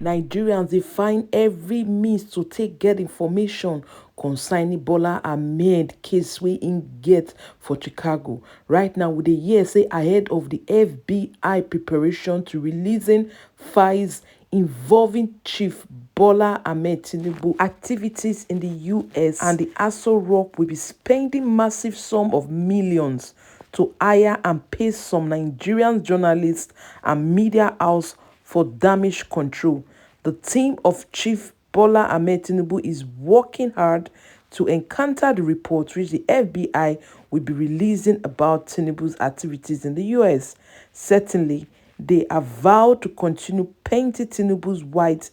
Nigerians, they find every means to get information concerning Bola Ahmed case we in get for Chicago. Right now, with the year say ahead of the FBI preparation to releasing files involving Chief Bola Ahmed Tinubu activities in the US, and the Aso Rock will be spending massive sum of millions to hire and pay some Nigerian journalists and media house for damage control. The team of Chief Bola Ahmed Tinubu is working hard to encounter the reports which the FBI will be releasing about Tinubu's activities in the US. Certainly, they are vowed to continue painting Tinubu's white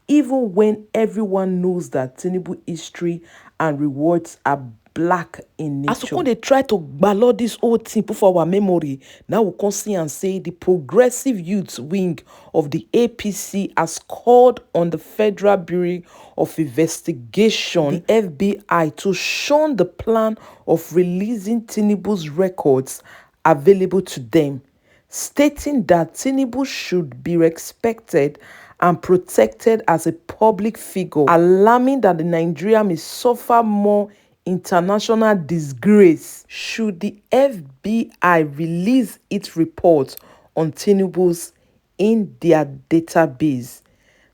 even when everyone knows that Tinubu history and rewards are black in nature. As we they try to ballot this whole thing put for our memory, now we can see and say the progressive youth wing of the APC has called on the Federal Bureau of Investigation, the FBI, to shun the plan of releasing Tinubu's records available to them, stating that Tinubu should be respected and protected as a public figure, alarming that the Nigeria may suffer more international disgrace should the FBI release its report on Tinubu's in their database.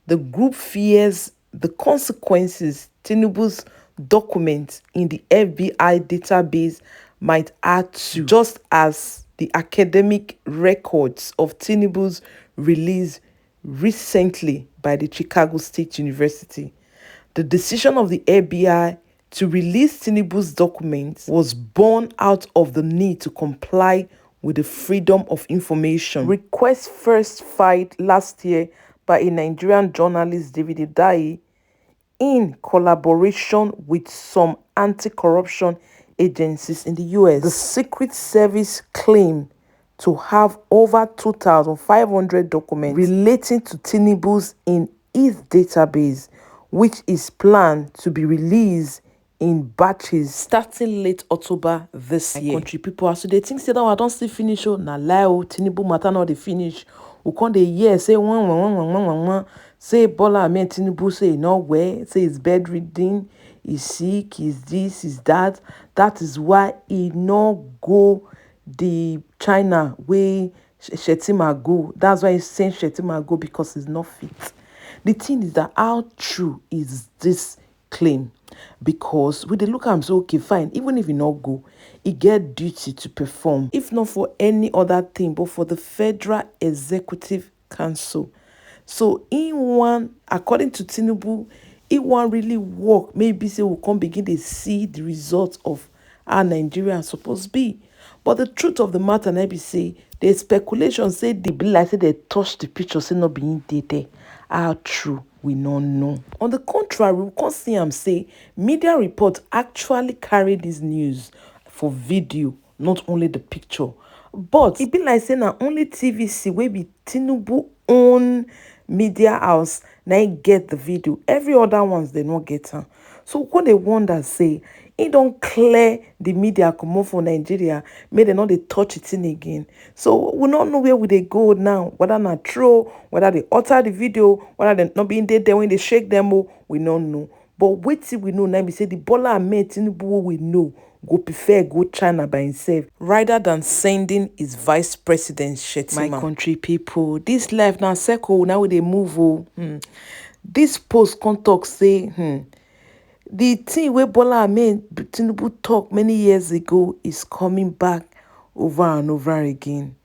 The group fears the consequences Tinubu's documents in the FBI database might add to, just as the academic records of Tinubu's released recently by the Chicago State University. The decision of the FBI to release Tinubu's documents was born out of the need to comply with the Freedom of Information request first filed last year by a Nigerian journalist, David Udayi, in collaboration with some anti-corruption agencies in the US. The Secret Service claimed to have over 2,500 documents relating to Tinubu's in its database, which is planned to be released in batches starting late October this year. Country people, as they think say that I don't still finish, oh, na lie, oh, Tinubu matter not the finish. We can't the year say one, say Bola Ahmed Tinubu say no way, say he's bedridden, he's sick, he's this, he's that. That is why he no go the China way ShaTTer go. That's why he's saying ShaTTer go, because he's not fit. The thing is that how true is this claim? Because with the look I'm so okay, fine, even if you not go, he get duty to perform, if not for any other thing, but for the Federal Executive Council. So in one, according to Tinubu, it won't really work. Maybe say we can't begin to see the results of how Nigeria is supposed to be. But the truth of the matter, I be say, the speculation say the be like say they touch the picture, say not being dated. How true, we don't know. On the contrary, we can see him say media reports actually carry this news for video, not only the picture. But it be like saying na only TVC wey be Tinubu own media house na get the video. Every other ones they not get am. So when they wonder say it don't clear the media comot for Nigeria, make they not they touch it in again. So we don't know where would they go now, whether not true, whether they alter the video, whether they not being there when they shake them, we don't know. But wait till we know now, we say the Bola Ahmed Tinubu we know go prefer go China by himself rather than sending his vice president ShaTTer. My country people, this life now circle now they move. This post can talk say the thing where Bola Ahmed Tinubu talk many years ago is coming back over and over again.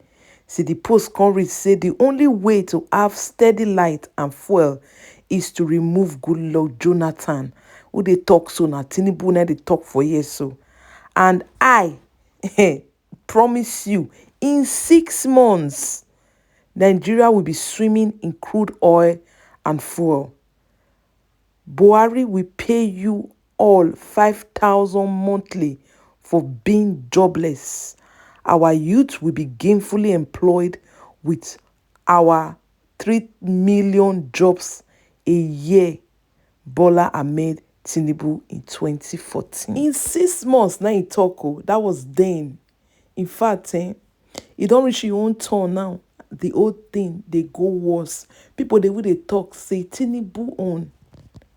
See, the post can read say the only way to have steady light and fuel is to remove Goodluck Jonathan, who they talk so now. Tinubu now they talk for years so. And I promise you, in 6 months, Nigeria will be swimming in crude oil and fuel. Buhari will pay you all 5,000 monthly for being jobless. Our youth will be gainfully employed with our 3 million jobs a year. Bola Ahmed Tinubu in 2014. In 6 months, now he talk, that was then. In fact, it don't reach your own turn now. the whole thing they go worse. People they will they talk say Tinubu own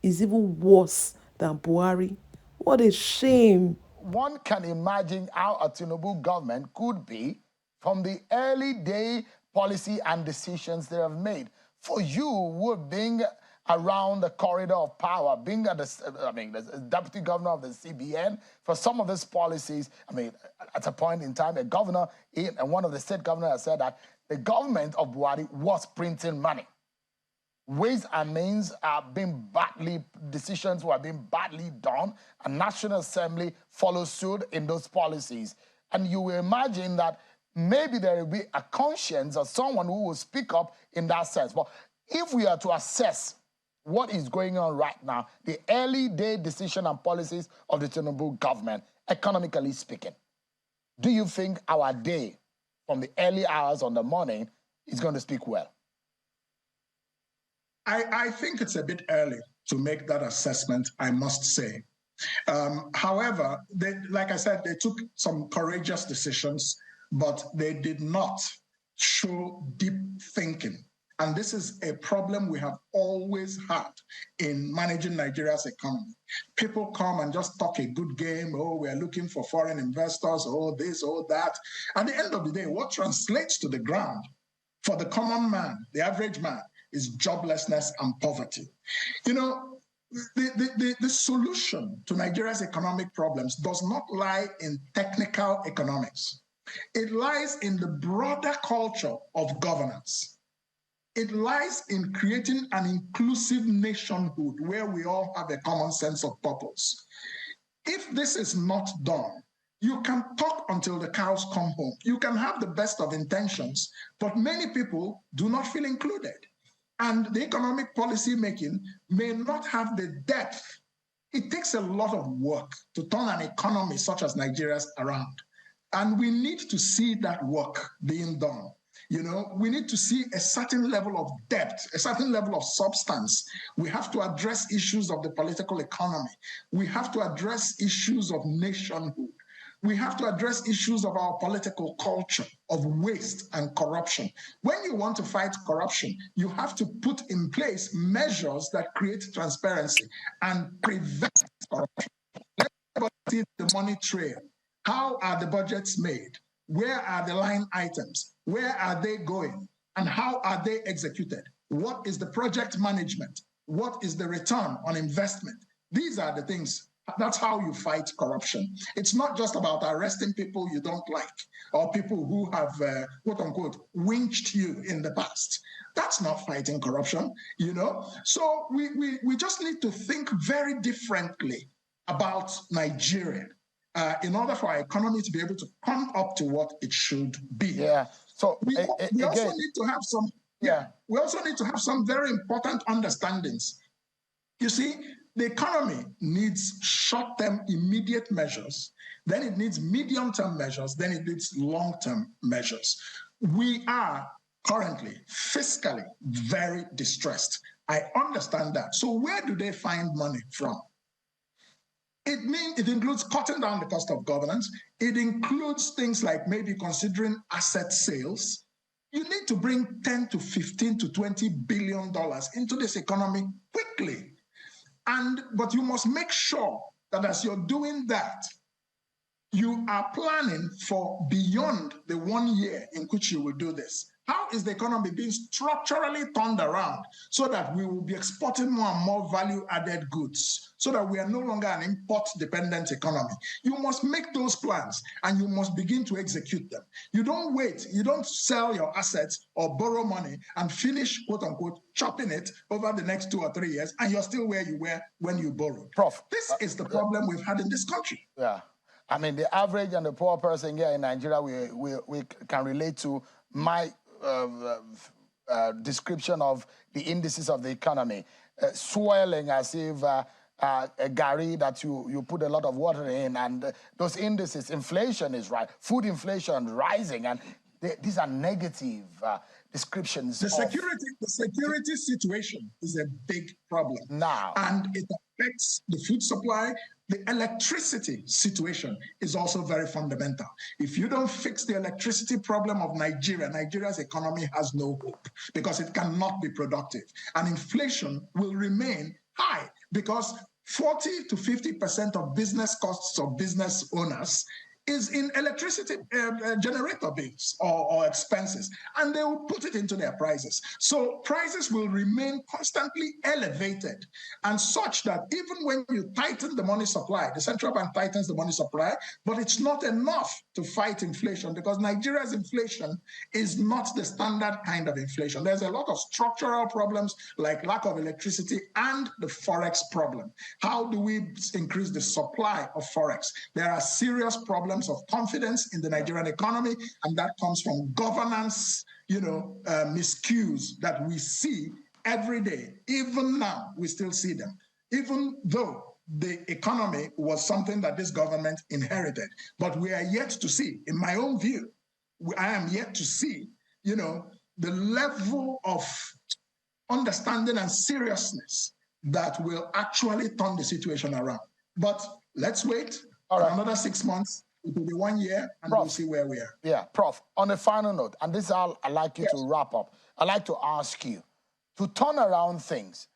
is even worse than Buhari. What a shame. One can imagine how a Tinubu government could be from the early day policy and decisions they have made. For you, who have been around the corridor of power, being the deputy governor of the CBN, for some of these policies, at a point in time, a governor and one of the state governors has said that the government of Buhari was printing money. Ways and means are being decisions were being badly done, and National Assembly follows suit in those policies. And you will imagine that maybe there will be a conscience or someone who will speak up in that sense. But if we are to assess what is going on right now, the early day decision and policies of the Tinubu government, economically speaking, do you think our day from the early hours on the morning is going to speak well? I think it's a bit early to make that assessment, I must say. However, like I said, they took some courageous decisions, but they did not show deep thinking. And this is a problem we have always had in managing Nigeria's economy. People come and just talk a good game. Oh, we're looking for foreign investors. Oh, this, oh, that. At the end of the day, what translates to the ground for the common man, the average man, is joblessness and poverty. You know, the solution to Nigeria's economic problems does not lie in technical economics. It lies in the broader culture of governance. It lies in creating an inclusive nationhood where we all have a common sense of purpose. If this is not done, you can talk until the cows come home. You can have the best of intentions, but many people do not feel included. And the economic policy making may not have the depth. It takes a lot of work to turn an economy such as Nigeria's around. And we need to see that work being done. You know, we need to see a certain level of depth, a certain level of substance. We have to address issues of the political economy. We have to address issues of nationhood. We have to address issues of our political culture, of waste and corruption. When you want to fight corruption, you have to put in place measures that create transparency and prevent corruption. Let's see the money trail. How are the budgets made? Where are the line items? Where are they going? And how are they executed? What is the project management? What is the return on investment? These are the things. That's how you fight corruption. It's not just about arresting people you don't like or people who have, quote unquote, winched you in the past. That's not fighting corruption, you know? So we just need to think very differently about Nigeria in order for our economy to be able to come up to what it should be. Yeah. So we also need to have some, we also need to have some very important understandings. You see, the economy needs short-term immediate measures, then it needs medium-term measures, then it needs long-term measures. We are currently fiscally very distressed. I understand that. So where do they find money from? It includes cutting down the cost of governance. It includes things like maybe considering asset sales. You need to bring 10 to 15 to $20 billion into this economy quickly. But you must make sure that as you're doing that, you are planning for beyond the 1 year in which you will do this. How is the economy being structurally turned around so that we will be exporting more and more value-added goods, so that we are no longer an import-dependent economy? You must make those plans and you must begin to execute them. You don't wait, you don't sell your assets or borrow money and finish, quote-unquote, chopping it over the next 2 or 3 years, and you're still where you were when you borrowed. Prof, this is the problem we've had in this country. Yeah. I mean, the average and the poor person here in Nigeria, we can relate to my description of the indices of the economy, swirling as if a gari that you put a lot of water in, and those indices, inflation is right, food inflation rising, and these are negative. descriptions the security situation is a big problem now, and it affects the food supply. The electricity situation is also very fundamental. If you don't fix the electricity problem of Nigeria, Nigeria's economy has no hope because it cannot be productive. And inflation will remain high because 40 to 50% of business costs of business owners is in electricity generator bills or expenses, and they will put it into their prices. So prices will remain constantly elevated, and such that even when you tighten the money supply, the central bank tightens the money supply, but it's not enough to fight inflation because Nigeria's inflation is not the standard kind of inflation. There's a lot of structural problems like lack of electricity and the forex problem. How do we increase the supply of forex? There are serious problems of confidence in the Nigerian economy, and that comes from governance, miscues that we see every day. Even now, we still see them, even though the economy was something that this government inherited. But we are yet to see, in my own view, I am yet to see, the level of understanding and seriousness that will actually turn the situation around. But let's wait for another 6 months. It will be 1 year, and Prof, we'll see where we are. Yeah, Prof, on a final note, and this is how I'd like you to wrap up. I'd like to ask you to turn around things.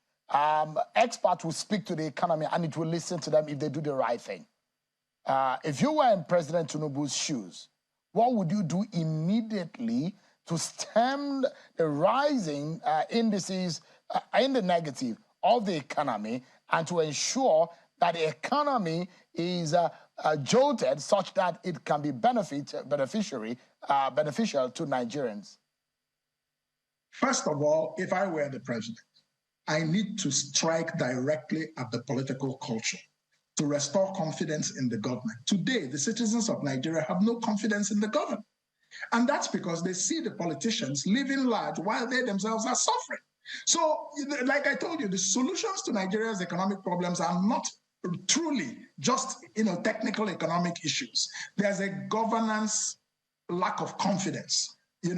Experts will speak to the economy, and it will listen to them if they do the right thing. If you were in President Tinubu's shoes, what would you do immediately to stem the rising indices in the negative of the economy and to ensure that the economy is jolted such that it can be beneficial to Nigerians? First of all, if I were the president, I need to strike directly at the political culture to restore confidence in the government. Today, the citizens of Nigeria have no confidence in the government. And that's because they see the politicians living large while they themselves are suffering. So, like I told you, the solutions to Nigeria's economic problems are not truly just technical economic issues. There's a governance lack of confidence.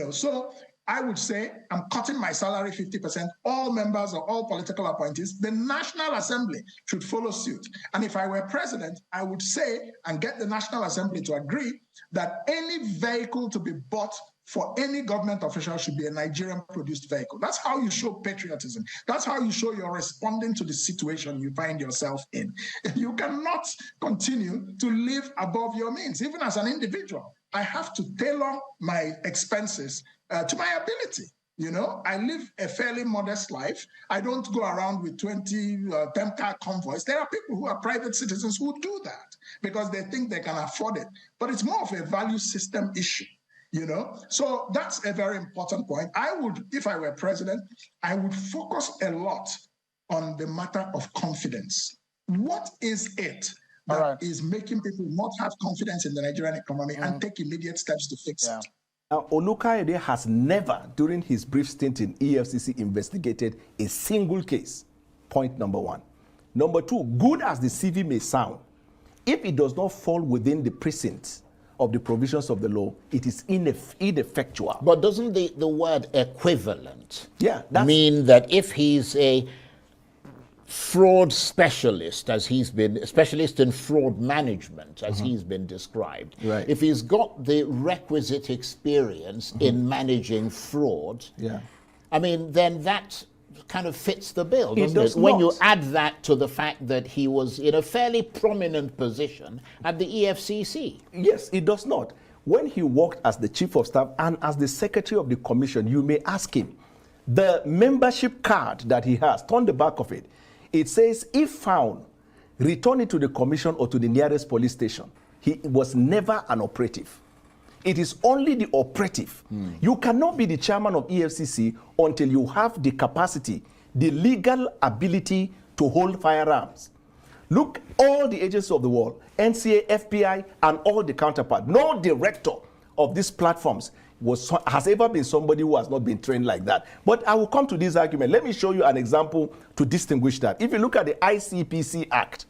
So I would say I'm cutting my salary 50%. All members or all political appointees, the National Assembly should follow suit. And if I were president, I would say and get the National Assembly to agree that any vehicle to be bought for any government official should be a Nigerian-produced vehicle. That's how you show patriotism. That's how you show you're responding to the situation you find yourself in. You cannot continue to live above your means. Even as an individual, I have to tailor my expenses to my ability. I live a fairly modest life. I don't go around with 20 10-car convoys. There are people who are private citizens who do that because they think they can afford it. But it's more of a value system issue. So that's a very important point. I would, if I were president, I would focus a lot on the matter of confidence. What is it that is making people not have confidence in the Nigerian economy and take immediate steps to fix it? Now, Olukoyede has never, during his brief stint in EFCC, investigated a single case. Point number one. Number two, good as the CV may sound, if it does not fall within the precinct of the provisions of the law, it is ineffectual. But doesn't the word equivalent mean that if he's a fraud specialist, as he's been, specialist in fraud management, as he's been described, if he's got the requisite experience in managing fraud, then that kind of fits the bill, doesn't it? When you add that to the fact that he was in a fairly prominent position at the EFCC. Yes, it does not. When he worked as the chief of staff and as the secretary of the commission, you may ask him, the membership card that he has, turn the back of it, it says, if found, return it to the commission or to the nearest police station. He was never an operative. It is only the operative. You cannot be the chairman of EFCC until you have the capacity, the legal ability to hold firearms. Look, all the agencies of the world, NCA, FBI, and all the counterparts, no director of these platforms has ever been somebody who has not been trained like that. But I will come to this argument. Let me show you an example to distinguish that. If you look at the ICPC Act,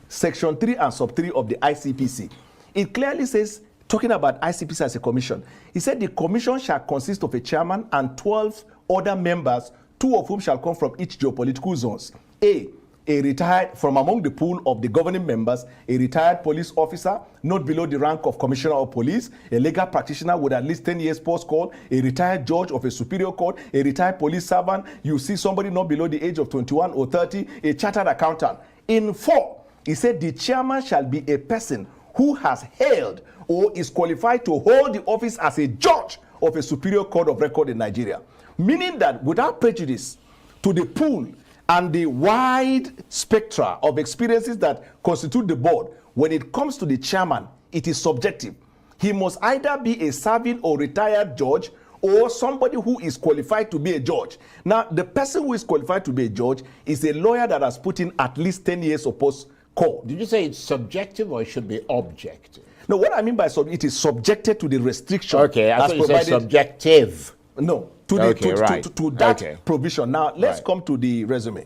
Section 3 and Sub 3 of the ICPC, it clearly says talking about ICPC as a commission. He said the commission shall consist of a chairman and 12 other members, 2 of whom shall come from each geopolitical zones. A retired, from among the pool of the governing members, a retired police officer, not below the rank of commissioner of police, a legal practitioner with at least 10 years post-call, a retired judge of a superior court, a retired police servant, you see somebody not below the age of 21 or 30, a chartered accountant. In 4, he said the chairman shall be a person who has held or is qualified to hold the office as a judge of a superior court of record in Nigeria. Meaning that without prejudice to the pool and the wide spectra of experiences that constitute the board, when it comes to the chairman, it is subjective. He must either be a serving or retired judge or somebody who is qualified to be a judge. Now, the person who is qualified to be a judge is a lawyer that has put in at least 10 years of post-call. Did you say it's subjective or it should be objective? No, what I mean by it is subjected to the restriction. Okay, I thought you said subjective. No, to that provision. Now, let's come to the resume.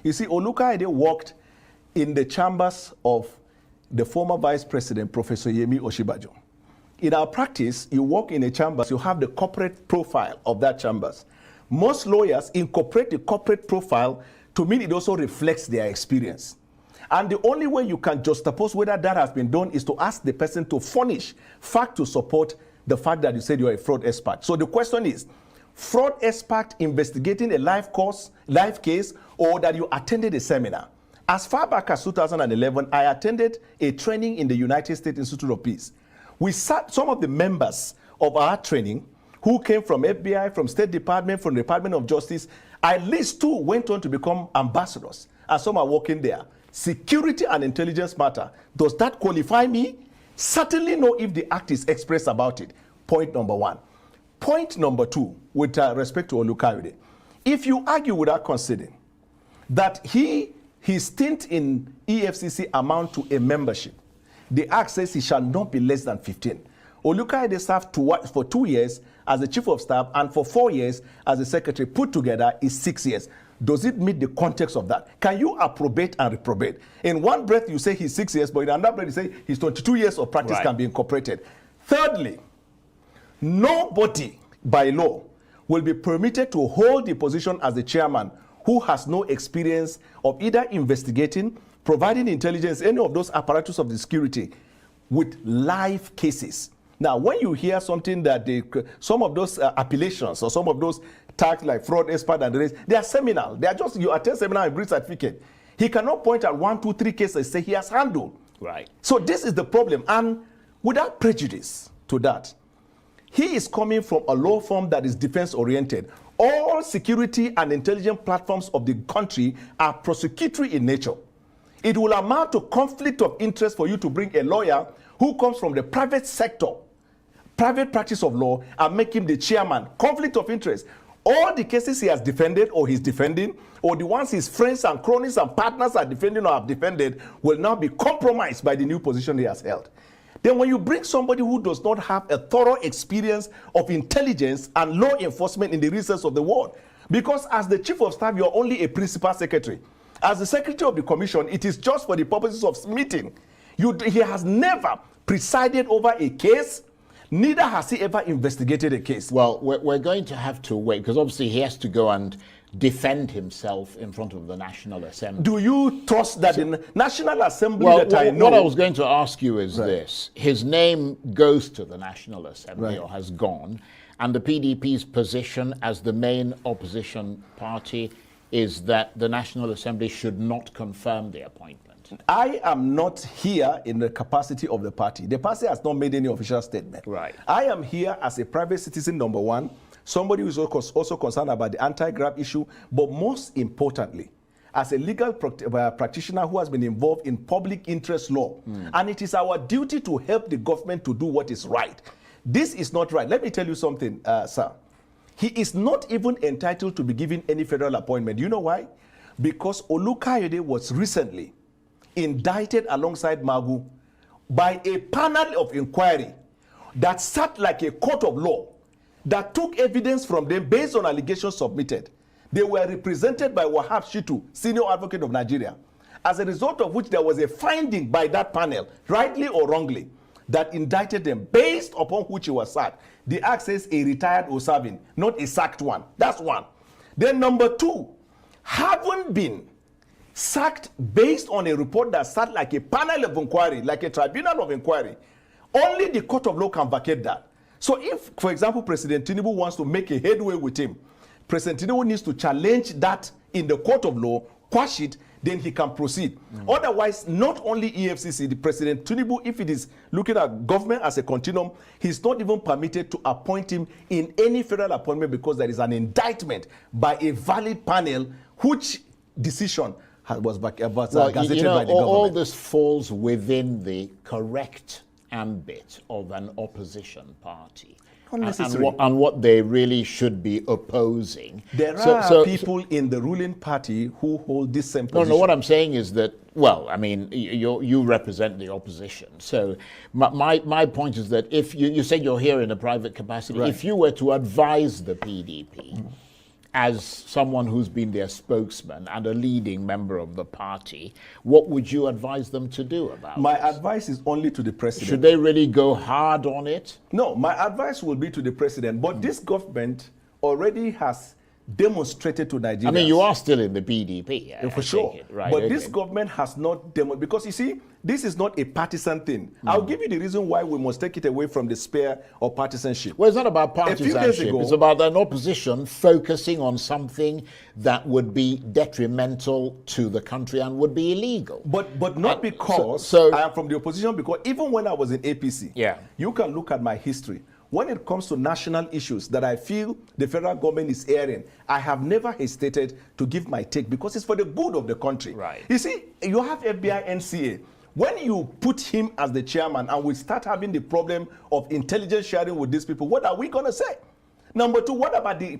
You see, Olukaide worked in the chambers of the former Vice President, Professor Yemi Oshibajo. In our practice, you work in a chambers, you have the corporate profile of that chambers. Most lawyers incorporate the corporate profile to mean it also reflects their experience. And the only way you can juxtapose whether that has been done is to ask the person to furnish fact to support the fact that you said you're a fraud expert. So the question is, fraud expert investigating a live case, or that you attended a seminar? As far back as 2011, I attended a training in the United States Institute of Peace. We sat some of the members of our training who came from FBI, from State Department, from the Department of Justice. At least 2 went on to become ambassadors, and some are working there. Security and intelligence matter. Does that qualify me? Certainly no if the act is expressed about it. Point number 1. Point number 2, with respect to Olukayode. If you argue without conceding that his stint in EFCC amount to a membership, the act says he shall not be less than 15. Olukayode served for 2 years as the chief of staff and for 4 years as the secretary. Put together is 6 years. Does it meet the context of that? Can you approbate and reprobate? In one breath, you say he's 6 years, but in another breath, you say his 22 years of practice can be incorporated. Thirdly, nobody by law will be permitted to hold the position as the chairman who has no experience of either investigating, providing intelligence, any of those apparatus of the security with live cases. Now, when you hear something that some of those appellations or some of those tags like fraud expert and the rest, they are seminal. They are just, you attend seminar and bring certificate. He cannot point at 1, 2, 3 cases and say he has handled. Right. So this is the problem. And without prejudice to that, he is coming from a law firm that is defense-oriented. All security and intelligence platforms of the country are prosecutory in nature. It will amount to conflict of interest for you to bring a lawyer who comes from the private sector, private practice of law, and make him the chairman. Conflict of interest. All the cases he has defended or he's defending, or the ones his friends and cronies and partners are defending or have defended, will now be compromised by the new position he has held. Then when you bring somebody who does not have a thorough experience of intelligence and law enforcement in the real sense of the word, because as the chief of staff, you're only a principal secretary. As the secretary of the commission, it is just for the purposes of meeting. He has never presided over a case, neither has he ever investigated a case. Well, we're going to have to wait, because obviously he has to go and defend himself in front of the National Assembly. Do you trust that in National Assembly what I was going to ask you is this. His name goes to the National Assembly, or has gone, and the PDP's position as the main opposition party is that the National Assembly should not confirm the appointment. I am not here in the capacity of the party. The party has not made any official statement. Right. I am here as a private citizen, number 1, somebody who is also concerned about the anti-graft issue, but most importantly, as a legal practitioner who has been involved in public interest law. And it is our duty to help the government to do what is right. This is not right. Let me tell you something, sir. He is not even entitled to be given any federal appointment. Do you know why? Because Olukayode was recently indicted alongside Magu by a panel of inquiry that sat like a court of law, that took evidence from them based on allegations submitted. They were represented by Wahab Shitu, senior advocate of Nigeria, as a result of which there was a finding by that panel, rightly or wrongly, that indicted them based upon which he was sacked. The act says a retired or serving, not a sacked one. That's one. Then number two, haven't been sacked based on a report that sat like a panel of inquiry, like a tribunal of inquiry. Only the court of law can vacate that. So if, for example, President Tinubu wants to make a headway with him, President Tinubu needs to challenge that in the court of law, quash it, then he can proceed. Otherwise, not only EFCC, the President Tinubu, if it is looking at government as a continuum, he's not even permitted to appoint him in any federal appointment because there is an indictment by a valid panel, which decision was gazetted by the government. All this falls within the correct ambit of an opposition party. And what they really should be opposing. There are people in the ruling party who hold this same position. No, what I'm saying is that, well, I mean, you represent the opposition. So my point is that if you said you're here in a private capacity, if you were to advise the PDP, as someone who's been their spokesman and a leading member of the party, what would you advise them to do about My this? advice is only to the president. Should they really go hard on it? No, my advice will be to the president. But this government already has demonstrated to Nigerians. I mean, you are still in the PDP. For sure. Right, but this government has not demonstrated, because you see, this is not a partisan thing. I'll give you the reason why we must take it away from the sphere of partisanship. Well, it's not about A few days partisanship. ago, It's about an opposition focusing on something that would be detrimental to the country and would be illegal. But not because I am from the opposition, because even when I was in APC, you can look at my history. When it comes to national issues that I feel the federal government is airing, I have never hesitated to give my take because it's for the good of the country. Right. You see, you have FBI NCA. When you put him as the chairman and we start having the problem of intelligence sharing with these people, what are we going to say? Number two, what about the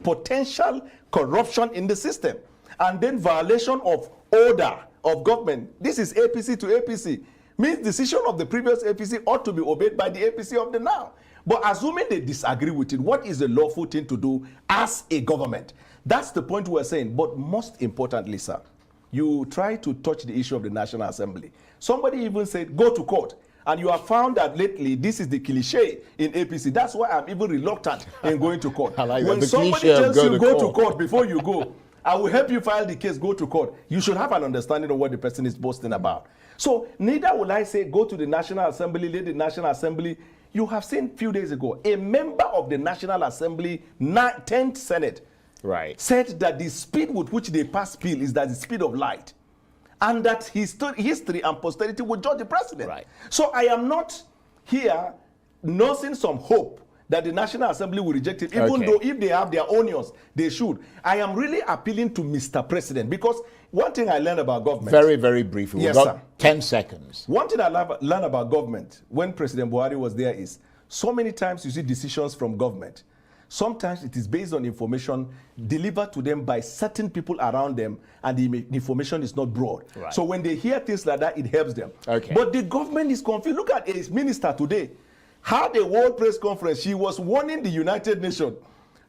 potential corruption in the system? And then violation of order of government. This is APC to APC. Means decision of the previous APC ought to be obeyed by the APC of the now. But assuming they disagree with it, what is the lawful thing to do as a government? That's the point we're saying. But most importantly, sir, you try to touch the issue of the National Assembly. Somebody even said, go to court. And you have found that lately, this is the cliche in APC. That's why I'm even reluctant in going to court. When somebody tells you go to court before you go, I will help you file the case, go to court. You should have an understanding of what the person is boasting about. So neither will I say go to the National Assembly, let the National Assembly. You have seen a few days ago, a member of the National Assembly, 10th Senate, said that the speed with which they pass bill is that the speed of light. And that history and posterity will judge the president. So I am not here nursing some hope that the National Assembly will reject it, even though if they have their onions, they should. I am really appealing to Mr. President, because one thing I learned about government. Very, very briefly. We've got 10 seconds. One thing I learned about government when President Buhari was there is so many times you see decisions from government. Sometimes it is based on information delivered to them by certain people around them, and the information is not broad. So when they hear things like that, it helps them. But the government is confused. Look at a minister today. Had a world press conference. She was warning the United Nations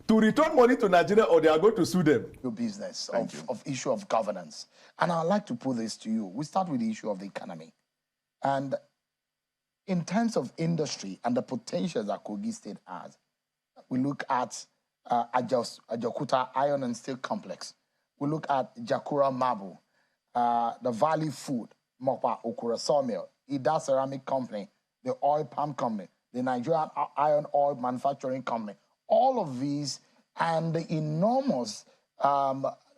to return money to Nigeria or they are going to sue them. Your business of issue of governance. And I'd like to put this to you. We start with the issue of the economy. And in terms of industry and the potential that Kogi State has, we look at Ajaokuta Iron and Steel Complex. We look at Jakura Mabu, the Valley Food, Mokpa Okura Sawmill, Ida Ceramic Company, the Oil Palm Company, the Nigerian Iron Oil Manufacturing Company. All of these and the enormous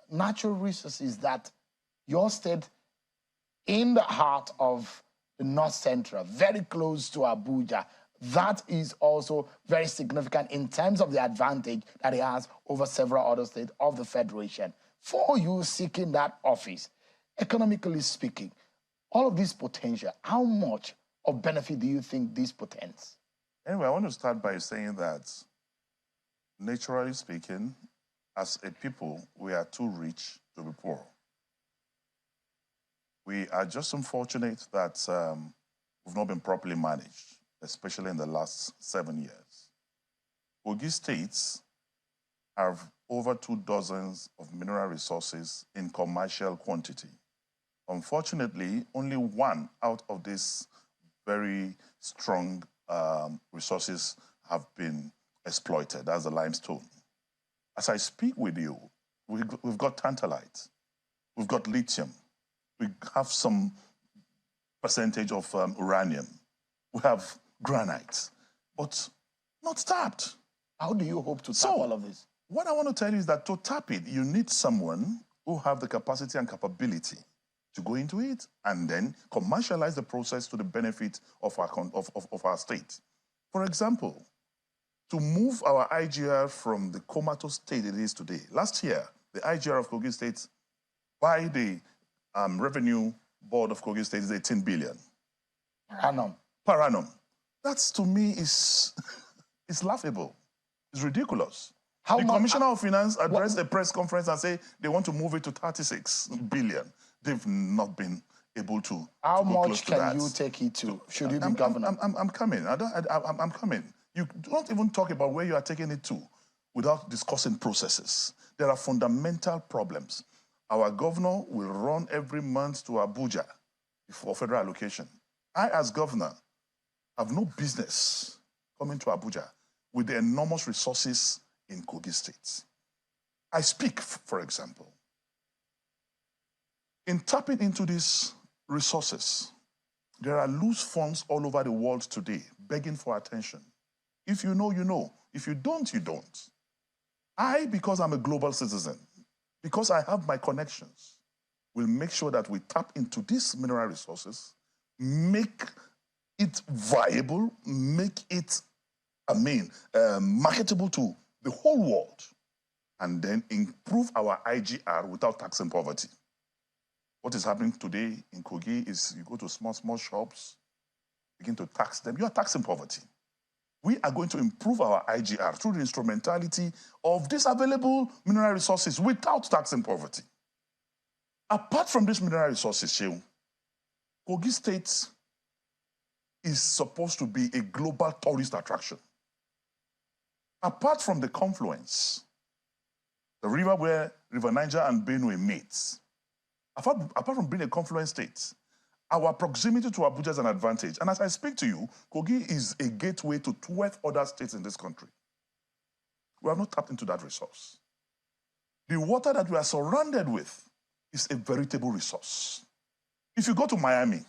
natural resources that your state, in the heart of the North Central, very close to Abuja, that is also very significant in terms of the advantage that it has over several other states of the Federation. For you seeking that office, economically speaking, all of this potential, how much of benefit do you think this portends? Anyway, I want to start by saying that, naturally speaking, as a people, we are too rich to be poor. We are just unfortunate that we've not been properly managed, especially in the last 7 years. Kogi states have over 2 dozens of mineral resources in commercial quantity. Unfortunately, only one out of these very strong resources have been exploited. That's the limestone. As I speak with you, we've got tantalite, we've got lithium, we have some percentage of uranium, we have granite, but not tapped. How do you hope to tap all of this? What I want to tell you is that to tap it, you need someone who have the capacity and capability to go into it and then commercialize the process to the benefit of our state. For example, to move our IGR from the comatose state it is today. Last year, the IGR of Kogi State by the Revenue Board of Kogi State is 18 billion. Per annum. That's, to me, is laughable. It's ridiculous. The Commissioner of Finance addressed a press conference and say they want to move it to 36 billion. They've not been able to. How much can you take it to? Should you be governor? I'm coming. I'm coming. You don't even talk about where you are taking it to without discussing processes. There are fundamental problems. Our governor will run every month to Abuja for federal allocation. I, as governor, have no business coming to Abuja with the enormous resources in Kogi State. I speak, for example, in tapping into these resources, there are loose funds all over the world today begging for attention. If you know, you know. If you don't, you don't. I, because I'm a global citizen, because I have my connections, will make sure that we tap into these mineral resources, make it viable, make it, marketable to the whole world, and then improve our IGR without taxing poverty. What is happening today in Kogi is you go to small shops, begin to tax them. You are taxing poverty. We are going to improve our IGR through the instrumentality of these available mineral resources without taxing poverty. Apart from these mineral resources, Shehu, Kogi State is supposed to be a global tourist attraction. Apart from the confluence, the river where River Niger and Benue meets, apart from being a confluence state, our proximity to Abuja is an advantage. And as I speak to you, Kogi is a gateway to 12 other states in this country. We have not tapped into that resource. The water that we are surrounded with is a veritable resource. If you go to Miami,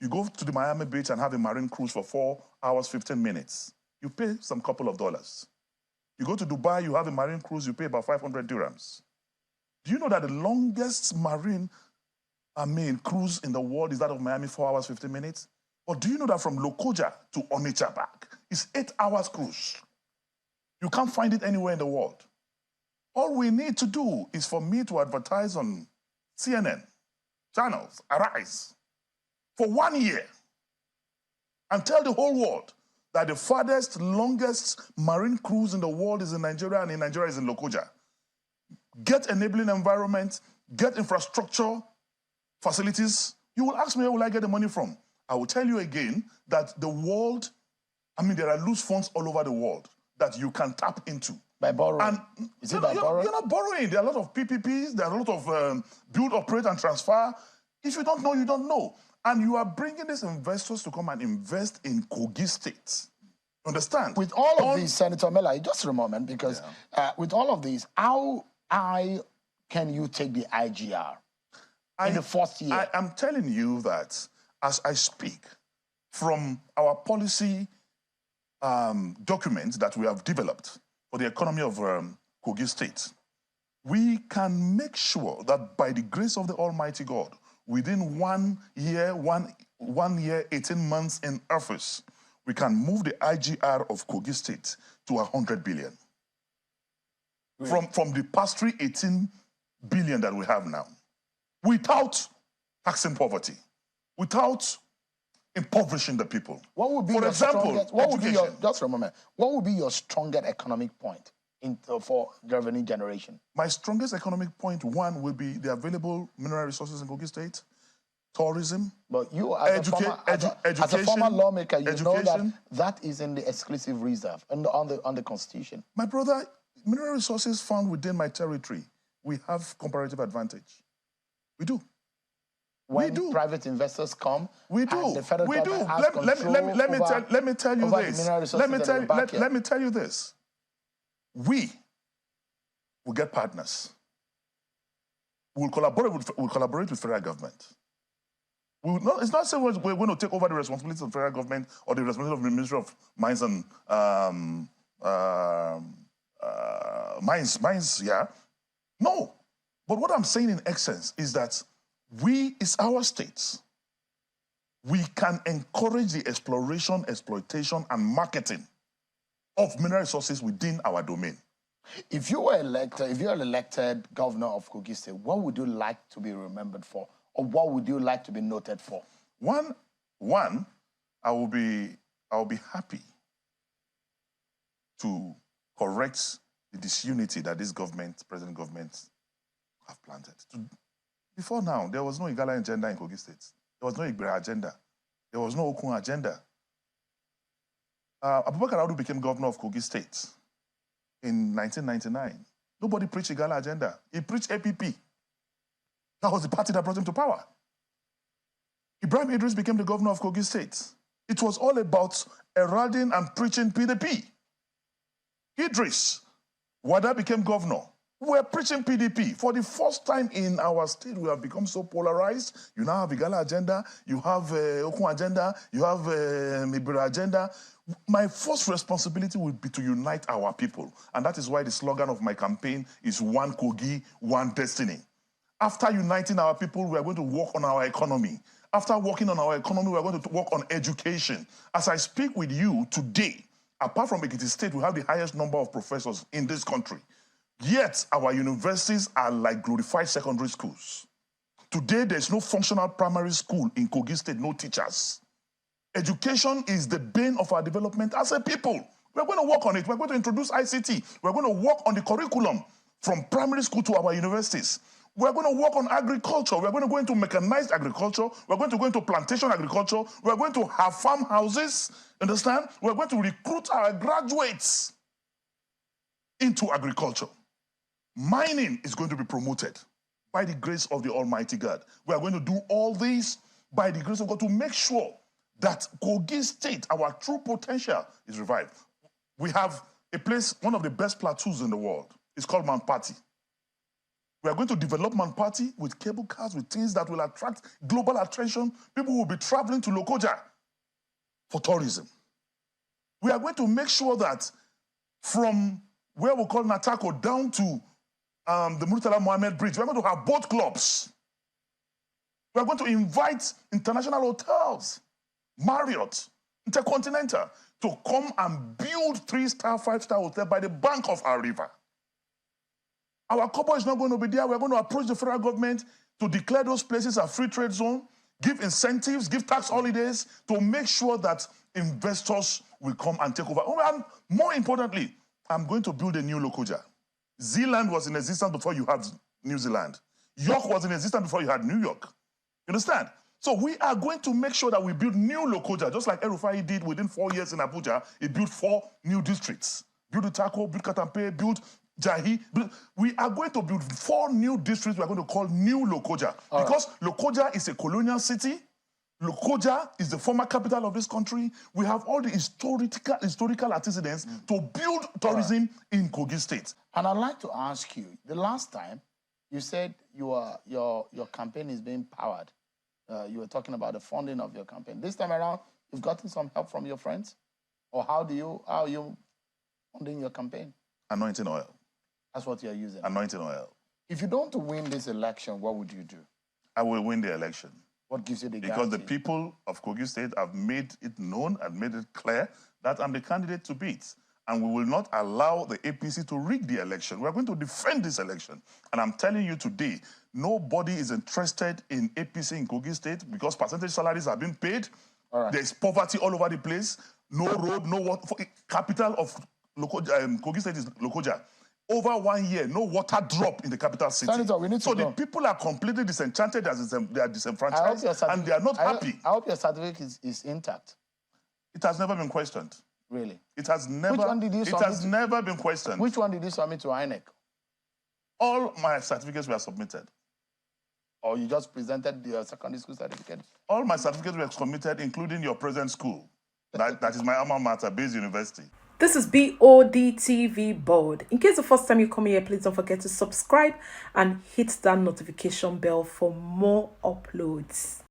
you go to the Miami beach and have a marine cruise for 4 hours, 15 minutes. You pay some couple of dollars. You go to Dubai, you have a marine cruise, you pay about 500 dirhams. Do you know that the longest marine cruise in the world is that of Miami, 4 hours, 15 minutes? But do you know that from Lokoja to Onitsha back is 8 hours cruise? You can't find it anywhere in the world. All we need to do is for me to advertise on CNN, channels, Arise, for 1 year and tell the whole world that the farthest, longest marine cruise in the world is in Nigeria, and in Nigeria is in Lokoja. Get enabling environment, get infrastructure, facilities. You will ask me, where will I get the money from? I will tell you again that the world, there are loose funds all over the world that you can tap into. By borrowing? And is it by borrowing? You're not borrowing. There are a lot of PPPs, there are a lot of build, operate, and transfer. If you don't know, you don't know. And you are bringing these investors to come and invest in Kogi State. Understand? With all of these, Senator Mela, just a moment, because with all of these, how high can you take the IGR in the first year? I am telling you that as I speak, from our policy documents that we have developed for the economy of Kogi State, we can make sure that by the grace of the Almighty God, within 1 year, 18 months in office, we can move the IGR of Kogi State to 100 billion. Really? From the past 18 billion that we have now, without taxing poverty, without impoverishing the people. What would be For your example, just for a moment, what would be your strongest economic point for revenue generation? My strongest economic point, one, will be the available mineral resources in Kogi State, tourism. But you, as a former lawmaker, you know that is in the exclusive reserve and on the Constitution. My brother, mineral resources found within my territory, we have comparative advantage. We do. when do. private investors come. We do. And the federal We do. government has control Let me tell you over this. The mineral resources Let me tell you this. We will get partners. We'll collaborate with federal government. It's not saying we're going to take over the responsibilities of the federal government or the responsibility of the Ministry of Mines and Mines, yeah. No. But what I'm saying in essence is that it's our states. We can encourage the exploration, exploitation, and marketing of mineral resources within our domain. If you're elected governor of Kogi State, what would you like to be remembered for? Or what would you like to be noted for? One, I will be happy to correct the disunity that this present government, have planted. Before now, there was no Igala agenda in Kogi State. There was no Igbira agenda. There was no Okun agenda. Abubakar Audu became governor of Kogi State in 1999. Nobody preached Igala agenda. He preached APP. That was the party that brought him to power. Ibrahim Idris became the governor of Kogi State. It was all about heralding and preaching PDP. Idris, Wada became governor. We were preaching PDP. For the first time in our state, we have become so polarized. You now have Igala agenda, you have Okun agenda, you have Ibira agenda. My first responsibility will be to unite our people. And that is why the slogan of my campaign is One Kogi, One Destiny. After uniting our people, we are going to work on our economy. After working on our economy, we are going to work on education. As I speak with you today, apart from Ekiti State, we have the highest number of professors in this country. Yet, our universities are like glorified secondary schools. Today, there's no functional primary school in Kogi State, no teachers. Education is the bane of our development as a people. We're going to work on it. We're going to introduce ICT. We're going to work on the curriculum from primary school to our universities. We're going to work on agriculture. We're going to go into mechanized agriculture. We're going to go into plantation agriculture. We're going to have farmhouses. Understand? We're going to recruit our graduates into agriculture. Mining is going to be promoted by the grace of the Almighty God. We are going to do all this by the grace of God to make sure that Kogi State, our true potential, is revived. We have a place, one of the best plateaus in the world. It's called Mount Patti. We are going to develop Mount Patti with cable cars, with things that will attract global attention. People will be traveling to Lokoja for tourism. We are going to make sure that from where we call Natako down to the Murtala Mohammed Bridge, we're going to have boat clubs. We're going to invite international hotels, Marriott, Intercontinental, to come and build 3-star, 5-star hotel by the bank of our river. Our copper is not going to be there. We're going to approach the federal government to declare those places a free trade zone, give incentives, give tax holidays to make sure that investors will come and take over. And more importantly, I'm going to build a new Lokoja. Zealand was in existence before you had New Zealand. York was in existence before you had New York. You understand? So we are going to make sure that we build new Lokoja, just like El-Rufai did within 4 years in Abuja. He built 4 new districts. Build Utako, build Katampe, build Jahi. We are going to build 4 new districts we are going to call New Lokoja. Because Lokoja is a colonial city. Lokoja is the former capital of this country. We have all the historical antecedents to build tourism in Kogi State. And I'd like to ask you, the last time you said your campaign is being powered. You were talking about the funding of your campaign. This time around, you've gotten some help from your friends? Or how are you funding your campaign? Anointing oil. That's what you're using? Anointing oil. If you don't win this election, what would you do? I will win the election. What gives you the guarantee? Because the people of Kogi State have made it known and made it clear that I'm the candidate to beat. And we will not allow the APC to rig the election. We're going to defend this election. And I'm telling you today, nobody is interested in APC in Kogi State because percentage salaries are being paid. There's poverty all over the place. No road, no water. Capital of Kogi State is Lokoja. Over 1 year, no water drop in the capital city. Senator, we need to the people are completely disenchanted, they are disenfranchised, and they are not happy. I hope your certificate is intact. It has never been questioned. Really? It has never. Which one did you submit? It has never been questioned. Which one did you submit to INEC? All my certificates were submitted. Or you just presented the secondary school certificate? All my certificates were submitted, including your present school. That is my alma mater, Bayes University. This is Bod TV Bod. In case the first time you come here, please don't forget to subscribe and hit that notification bell for more uploads.